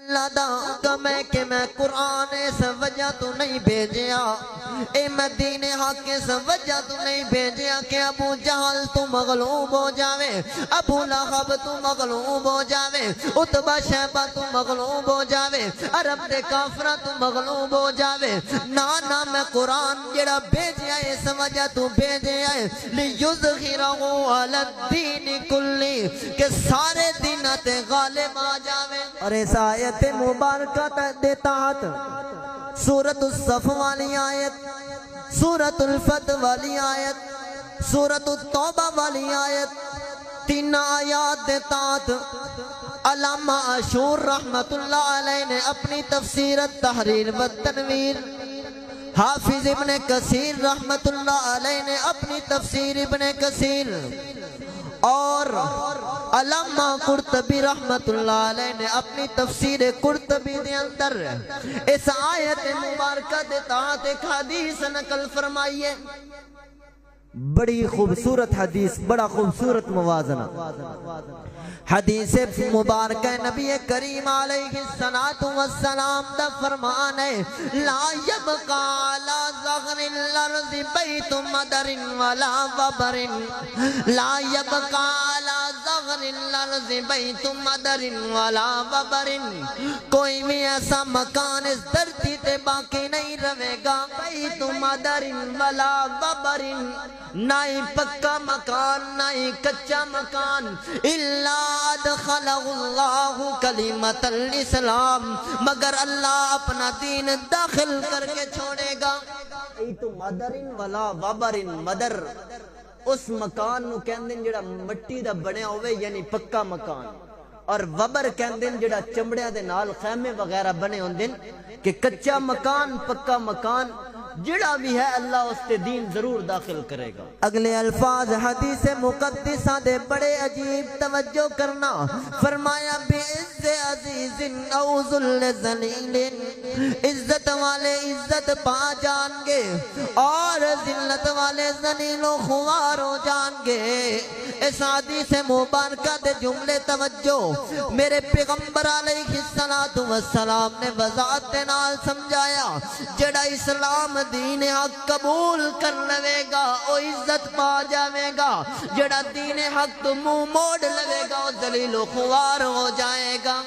اللہ دا حکم ہے کہ میں قرآن اس وجہ تو نہیں بھیجیا، اے میں دین حق اس وجہ تو نہیں بھیجیا کہ ابو جہل تو مغلوب ہو جاوے، ابو لہب تو مغلوب ہو جاوے، عتبہ شیبہ تو مغلوب ہو جاوے، عرب دے کافرہ تو مغلوب ہو جاوے۔ نانا میں قرآن جڑا بھیجیا اس وجہ تو بھیجیا ہے لیظہرہ علی الدین کلی، کہ سارے دینات غالب آ جاوے۔ اور اس آیت مبارکہ دیتا ہاتھ سورۃ الصف والی آیت، سورۃ الفتح والی آیت، سورۃ التوبہ والی آیت، تین آیات دیتا ہاتھ علامہ عاشور رحمت اللہ علیہ نے اپنی تفسیر التحریر والتنویر، حافظ ابن کثیر رحمت اللہ علیہ نے اپنی تفسیر ابن کثیر، اور علامہ قرطبی رحمت اللہ علیہ نے اپنی تفسیر قرطبی دے اندر اس آیت مبارکہ دے تحت ایک حدیث نقل فرمائیے، بڑی خوبصورت حدیث، بڑا خوبصورت موازنہ حدیث مبارکہ نبی کریم علیہ السلام دا فرمان ہے لا یبقى على ظہر الارض بیت مدر ولا وبر، لا یبقى على ظہر الارض بیت مدر ولا وبر، کوئی بھی ایسا مکان اس دھرتی تے باقی نہیں رہے گا بیت مدر ولا وبر، نہ ہی پکا مکان نہ ہی کچا مکان، الا ادخلہ اللہ کلمۃ الاسلام، مگر اللہ اپنا دین داخل کر کے چھوڑے گا۔ ایتو مدرن ولا وبرن، مدر اس مکان نو کہندن جڑا مٹی دا بنیا ہوئے یعنی پکا مکان، اور وبر کہندن جڑا چمڑیاں دے نال خیمے وغیرہ بنے ہوندن، کہ کچا مکان پکا مکان جڑا بھی ہے اللہ اس تے دین ضرور داخل کرے گا۔ اگلے الفاظ حدیث مقدسہ دے بڑے عجیب، توجہ کرنا، فرمایا بعز عزیز او ذل ذلیل، عزت والے عزت پا جان گے اور ذلت والے ذلیل و خوار ہو جان گے۔ اس حدیث مبارکہ دے جملے توجہ میرے پیغمبر علیہ السلام نے وضاحت نال سمجھایا، جڑا اسلام دین حق قبول کر لے گا او عزت پا جاوے گا، جڑا دین حق تو منہ موڑ لے گا او ذلیل و خوار ہو جائے گا۔